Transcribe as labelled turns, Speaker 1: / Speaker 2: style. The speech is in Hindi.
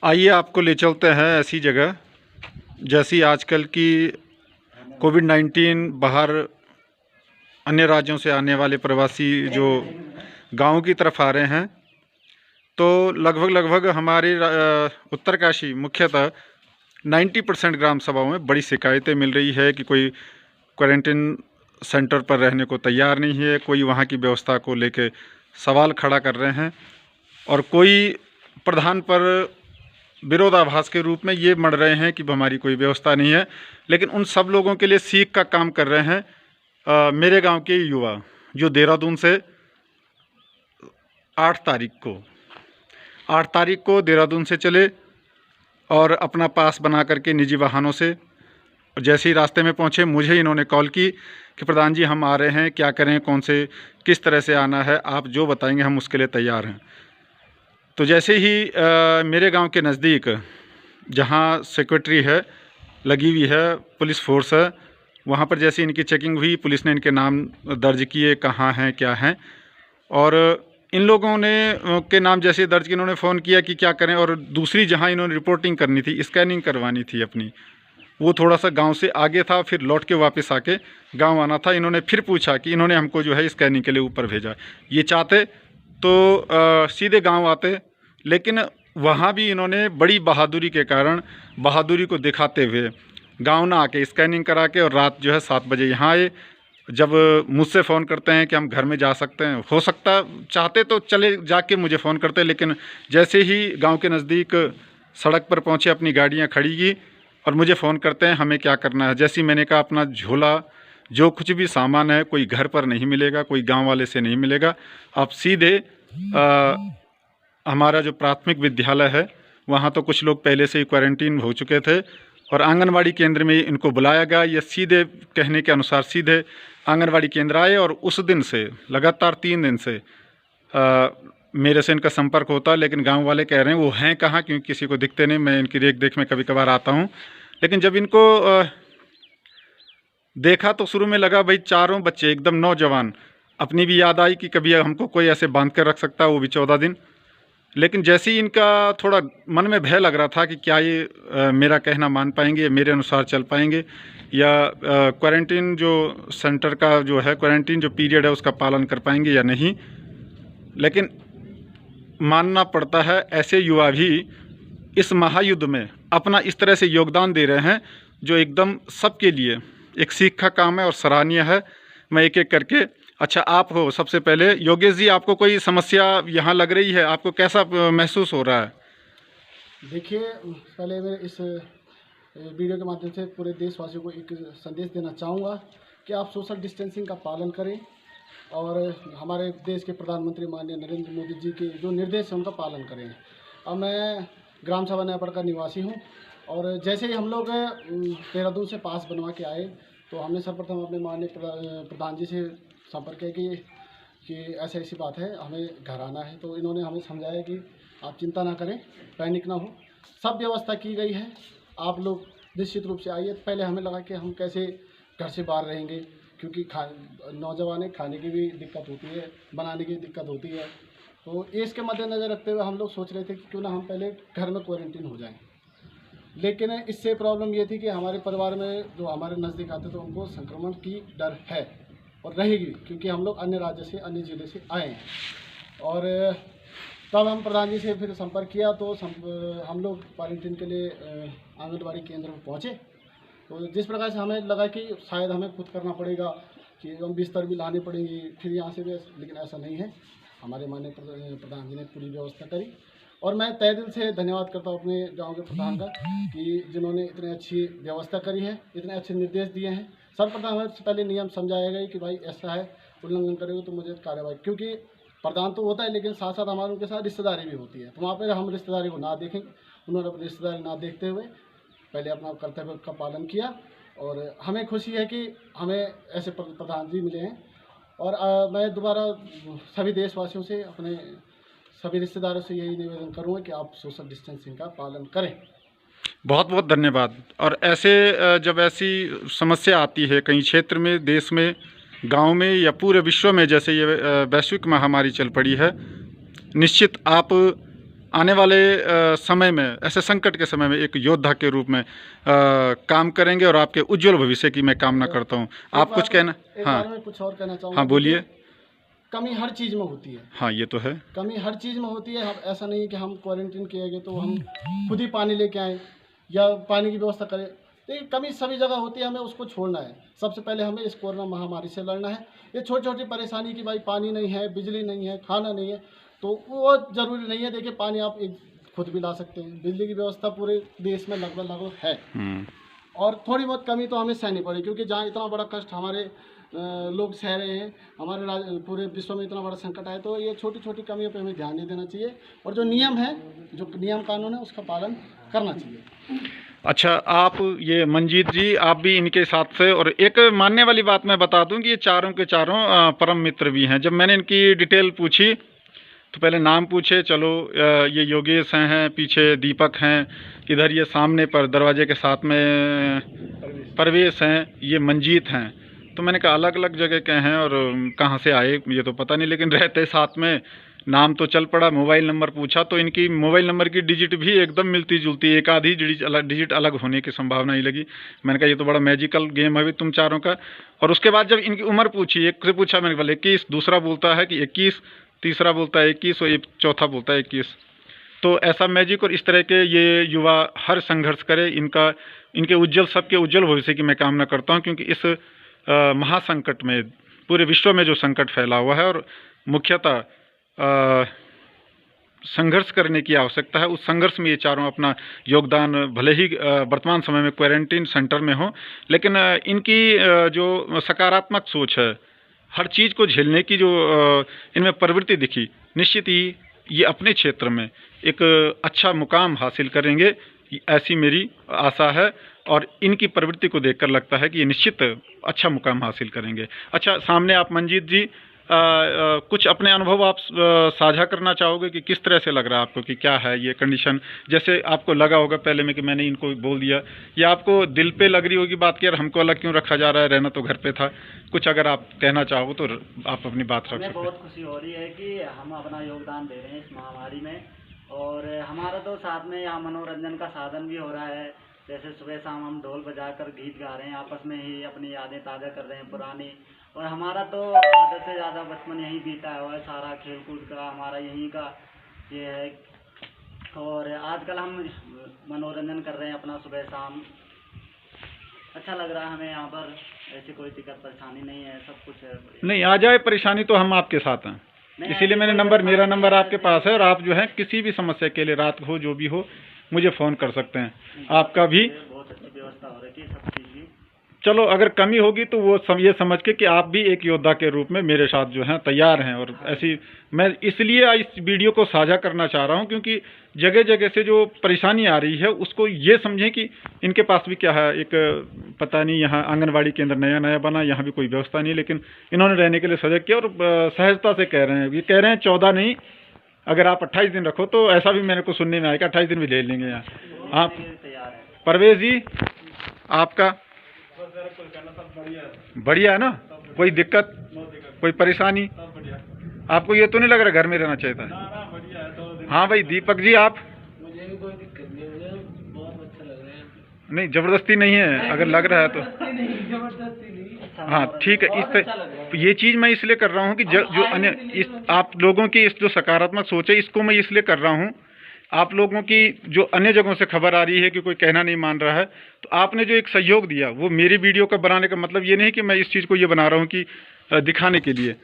Speaker 1: आइए आपको ले चलते हैं ऐसी जगह जैसी आजकल की कोविड-19 बाहर अन्य राज्यों से आने वाले प्रवासी जो गाँव की तरफ आ रहे हैं, तो लगभग हमारे उत्तरकाशी मुख्यतः 90% ग्राम सभाओं में बड़ी शिकायतें मिल रही है कि कोई क्वारंटीन सेंटर पर रहने को तैयार नहीं है, कोई वहाँ की व्यवस्था को लेके सवाल खड़ा कर रहे हैं और कोई प्रधान पर विरोधाभास के रूप में ये मढ़ रहे हैं कि हमारी कोई व्यवस्था नहीं है। लेकिन उन सब लोगों के लिए सीख का काम कर रहे हैं मेरे गांव के युवा, जो देहरादून से 8 तारीख को 8 तारीख को देहरादून से चले और अपना पास बना करके निजी वाहनों से जैसे ही रास्ते में पहुँचे मुझे इन्होंने कॉल की कि प्रधान जी हम आ रहे हैं, क्या करें, कौन से किस तरह से आना है, आप जो बताएंगे हम उसके लिए तैयार हैं। तो जैसे ही मेरे गांव के नज़दीक जहां सेक्रेटरी है लगी हुई है, पुलिस फोर्स है, वहां पर जैसे इनकी चेकिंग हुई, पुलिस ने इनके नाम दर्ज किए, कहाँ हैं क्या हैं, और इन लोगों ने के नाम जैसे दर्ज किए, इन्होंने फ़ोन किया कि क्या करें। और दूसरी जहां इन्होंने रिपोर्टिंग करनी थी, स्कैनिंग करवानी थी अपनी, वो थोड़ा सा गांव से आगे था, फिर लौट के वापस आके गांव आना था। इन्होंने फिर पूछा कि इन्होंने हमको जो है स्कैनिंग के लिए ऊपर भेजा। ये चाहते तो सीधे गांव आते, लेकिन वहाँ भी इन्होंने बड़ी बहादुरी के कारण, बहादुरी को दिखाते हुए गांव ना आके स्कैनिंग करा के और रात जो है 7 बजे यहाँ आए। जब मुझसे फ़ोन करते हैं कि हम घर में जा सकते हैं, हो सकता चाहते तो चले जाके मुझे फ़ोन करते, लेकिन जैसे ही गांव के नज़दीक सड़क पर पहुँचे अपनी गाड़ियाँ खड़ी की और मुझे फ़ोन करते हैं हमें क्या करना है। जैसे ही मैंने कहा अपना झोला जो कुछ भी सामान है कोई घर पर नहीं मिलेगा, कोई गांव वाले से नहीं मिलेगा, आप सीधे हमारा जो प्राथमिक विद्यालय है वहाँ तो कुछ लोग पहले से ही क्वारंटीन हो चुके थे और आंगनवाड़ी केंद्र में इनको बुलाया गया। ये सीधे कहने के अनुसार सीधे आंगनवाड़ी केंद्र आए और उस दिन से लगातार 3 दिन से मेरे से इनका संपर्क होता, लेकिन गांव वाले कह रहे हैं वो हैं कहाँ, क्योंकि किसी को दिखते नहीं। मैं इनकी रेख देख में कभी कभार आता हूँ, लेकिन जब इनको देखा तो शुरू में लगा भाई चारों बच्चे एकदम नौजवान। अपनी भी याद आई कि कभी हमको कोई ऐसे बांध कर रख सकता है, वो भी 14 दिन। लेकिन जैसे ही इनका थोड़ा मन में भय लग रहा था कि क्या ये मेरा कहना मान पाएंगे, मेरे अनुसार चल पाएंगे, या क्वारंटीन जो सेंटर का जो है क्वारंटीन जो पीरियड है उसका पालन कर पाएंगे या नहीं। लेकिन मानना पड़ता है ऐसे युवा भी इस महायुद्ध में अपना इस तरह से योगदान दे रहे हैं जो एकदम सबके लिए एक सीख का काम है और सराहनीय है। मैं एक एक करके, अच्छा आप हो सबसे पहले योगेश जी, आपको कोई समस्या यहाँ लग रही है, आपको कैसा महसूस हो रहा है?
Speaker 2: देखिए, पहले मैं इस वीडियो के माध्यम से पूरे देशवासियों को एक संदेश देना चाहूँगा कि आप सोशल डिस्टेंसिंग का पालन करें और हमारे देश के प्रधानमंत्री माननीय नरेंद्र मोदी जी के जो निर्देश हैं उनका पालन करें। अब मैं ग्राम सभा नयापड़ का निवासी हूँ और जैसे ही हम लोग देहरादून से पास बनवा के आए तो हमने सर्वप्रथम अपने माननीय प्रधान जी से संपर्क किया कि ऐसी ऐसी बात है, हमें घर आना है। तो इन्होंने हमें समझाया कि आप चिंता ना करें, पैनिक ना हो, सब व्यवस्था की गई है, आप लोग निश्चित रूप से आइए। पहले हमें लगा कि हम कैसे घर से बाहर रहेंगे, क्योंकि नौजवान है, खाने की भी दिक्कत होती है, बनाने की दिक्कत होती है। तो इसके मद्देनज़र रखते हुए हम लोग सोच रहे थे कि क्यों ना हम पहले घर में क्वारंटीन हो जाएं। लेकिन इससे प्रॉब्लम ये थी कि हमारे परिवार में जो हमारे नज़दीक आते तो उनको संक्रमण की डर है और रहेगी, क्योंकि हम लोग अन्य राज्य से, अन्य ज़िले से आए हैं। और तब हम प्रधान जी से फिर संपर्क किया तो हम लोग क्वारंटीन के लिए आंगनबाड़ी केंद्र में पहुँचे। तो जिस प्रकार से हमें लगा कि शायद हमें खुद करना पड़ेगा, कि हम बिस्तर भी लानी पड़ेंगी फिर यहाँ से भी, लेकिन ऐसा नहीं है। हमारे माननीय प्रधान जी ने पूरी व्यवस्था करी और मैं तहे दिल से धन्यवाद करता हूँ अपने गांव के प्रधान का कि जिन्होंने इतनी अच्छी व्यवस्था करी है, इतने अच्छे निर्देश दिए हैं। सर्वप्रथम हमें पहले नियम समझाया गया कि भाई ऐसा है, उल्लंघन करेगा तो मुझे कार्रवाई, क्योंकि प्रधान तो होता है लेकिन साथ साथ हमारे उनके साथ रिश्तेदारी भी होती है। तो वहाँ पर हम रिश्तेदारी को ना देखें, उन्होंने अपनी रिश्तेदारी ना देखते हुए पहले अपना कर्तव्य का पालन किया और हमें खुशी है कि हमें ऐसे प्रधान जी मिले हैं। और मैं दोबारा सभी देशवासियों से, अपने सभी रिश्तेदारों से यही निवेदन करूँगा कि आप सोशल डिस्टेंसिंग का पालन करें।
Speaker 1: बहुत बहुत धन्यवाद। और ऐसे जब ऐसी समस्या आती है कहीं क्षेत्र में, देश में, गांव में या पूरे विश्व में, जैसे ये वैश्विक महामारी चल पड़ी है, निश्चित आप आने वाले समय में, ऐसे संकट के समय में एक योद्धा के रूप में काम करेंगे और आपके उज्जवल भविष्य की मैं कामना करता हूँ। आप कुछ कहना? हाँ
Speaker 2: मैं कुछ और कहना चाहूँगा।
Speaker 1: हाँ बोलिए।
Speaker 2: कमी हर चीज़ में होती है।
Speaker 1: हाँ ये तो है।
Speaker 2: कमी हर चीज़ में होती है। हम ऐसा नहीं है कि हम क्वारंटीन किए गए तो हम खुद ही पानी लेके आए या पानी की व्यवस्था करें। तो ये कमी सभी जगह होती है, हमें उसको छोड़ना है। सबसे पहले हमें इस कोरोना महामारी से लड़ना है। ये छोटी छोटी परेशानी कि भाई पानी नहीं है, बिजली नहीं है, खाना नहीं है, तो वो ज़रूरी नहीं है। देखिए पानी आप एक खुद भी ला सकते हैं। बिजली की व्यवस्था पूरे देश में लगभग है। और थोड़ी बहुत कमी तो हमें सहनी पड़ेगी, क्योंकि जहाँ इतना बड़ा कष्ट हमारे लोग सह रहे हैं, हमारे पूरे विश्व में इतना बड़ा संकट आए, तो ये छोटी छोटी कमियों पे हमें ध्यान नहीं देना चाहिए और जो नियम है, जो नियम कानून है, उसका पालन करना चाहिए।
Speaker 1: अच्छा, आप ये मंजीत जी, आप भी इनके साथ से, और एक मानने वाली बात मैं बता दूं कि ये चारों के चारों परम मित्र भी हैं। जब मैंने इनकी डिटेल पूछी तो पहले नाम पूछे, चलो ये योगेश हैं, पीछे दीपक हैं, इधर ये सामने पर दरवाजे के साथ में परवेश हैं, ये मंजीत हैं। तो मैंने कहा अलग अलग जगह के हैं और कहाँ से आए ये तो पता नहीं, लेकिन रहते साथ में, नाम तो चल पड़ा। मोबाइल नंबर पूछा तो इनकी मोबाइल नंबर की डिजिट भी एकदम मिलती जुलती, एक आधी डिजिट अलग होने की संभावना ही लगी। मैंने कहा ये तो बड़ा मैजिकल गेम है भी तुम चारों का। और उसके बाद जब इनकी उम्र पूछी, एक से पूछा मैंने, बोला 21, दूसरा बोलता है कि 21, तीसरा बोलता है 21 और चौथा बोलता है 21। तो ऐसा मैजिक और इस तरह के ये युवा हर संघर्ष करे, इनके उज्जवल, सबके उज्जवल भविष्य की मैं कामना करता हूँ। क्योंकि इस महासंकट में, पूरे विश्व में जो संकट फैला हुआ है और मुख्यतः संघर्ष करने की आवश्यकता है, उस संघर्ष में ये चारों अपना योगदान, भले ही वर्तमान समय में क्वारंटीन सेंटर में हो, लेकिन इनकी जो सकारात्मक सोच है, हर चीज़ को झेलने की जो इनमें प्रवृत्ति दिखी, निश्चित ही ये अपने क्षेत्र में एक अच्छा मुकाम हासिल करेंगे, ऐसी मेरी आशा है। और इनकी प्रवृत्ति को देखकर लगता है कि ये निश्चित अच्छा मुकाम हासिल करेंगे। अच्छा, सामने आप मंजीत जी, कुछ अपने अनुभव आप साझा करना चाहोगे कि किस तरह से लग रहा है आपको, कि क्या है ये कंडीशन? जैसे आपको लगा होगा पहले में कि मैंने इनको बोल दिया, या आपको दिल पे लग रही होगी बात कि यार हमको अलग क्यों रखा जा रहा है, रहना तो घर पे था। कुछ अगर आप कहना चाहो तो आप अपनी बात रख सकते हैं।
Speaker 3: बहुत खुशी हो रही है कि हम अपना योगदान दे रहे हैं इस महामारी में, और हमारा तो साथ में यहाँ मनोरंजन का साधन भी हो रहा है। जैसे सुबह शाम हम ढोल बजाकर गीत गा रहे हैं, आपस में ही अपनी यादें ताज़ा कर रहे हैं पुरानी। और हमारा तो आधा से ज़्यादा बचपन यहीं बीता हुआ है, सारा खेल कूद का हमारा यहीं का ये है। और आजकल हम मनोरंजन कर रहे हैं अपना सुबह शाम, अच्छा लग रहा है हमें यहाँ पर। ऐसी कोई दिक्कत परेशानी नहीं है, सब कुछ है। नहीं,
Speaker 1: आ जाए परेशानी तो हम आपके साथ हैं, इसीलिए मेरा नंबर आपके पास है। और आप जो है किसी भी समस्या के लिए, रात हो जो भी हो, मुझे फ़ोन कर सकते हैं। आपका भी
Speaker 3: बहुत अच्छी व्यवस्था हो रही है सब चीज़ की।
Speaker 1: चलो, अगर कमी होगी तो वो ये समझ के कि आप भी एक योद्धा के रूप में मेरे साथ जो हैं तैयार हैं। और ऐसी मैं इसलिए इस वीडियो को साझा करना चाह रहा हूं, क्योंकि जगह जगह से जो परेशानी आ रही है उसको ये समझें कि इनके पास भी क्या है। एक पता नहीं, यहाँ आंगनबाड़ी केंद्र नया बना, यहाँ भी कोई व्यवस्था नहीं, लेकिन इन्होंने रहने के लिए सजग किया और सहजता से कह रहे हैं। ये कह रहे हैं 14 नहीं, अगर आप 28 दिन रखो, तो ऐसा भी मेरे को सुनने में आया कि 28 दिन भी ले लेंगे यहाँ। आप परवेश जी, आपका बढ़िया है ना? कोई दिक्कत, कोई परेशानी? आपको ये तो नहीं लग रहा घर में रहना चाहिए था? हाँ भाई दीपक जी, आप?
Speaker 4: मुझे भी कोई दिक्कत नहीं, मुझे बहुत अच्छा लग रहा है।
Speaker 1: नहीं, जबरदस्ती नहीं है, अगर लग रहा है तो
Speaker 4: जबरदस्ती नहीं।
Speaker 1: हाँ ठीक है। इस ये चीज़ मैं इसलिए कर रहा हूँ कि जो अन्य इस आप लोगों की इस जो सकारात्मक सोच है, इसको मैं इसलिए कर रहा हूँ। आप लोगों की जो अन्य जगहों से खबर आ रही है कि कोई कहना नहीं मान रहा है, तो आपने जो एक सहयोग दिया, वो मेरी वीडियो का बनाने का मतलब ये नहीं कि मैं इस चीज़ को ये बना रहा हूँ कि दिखाने के लिए,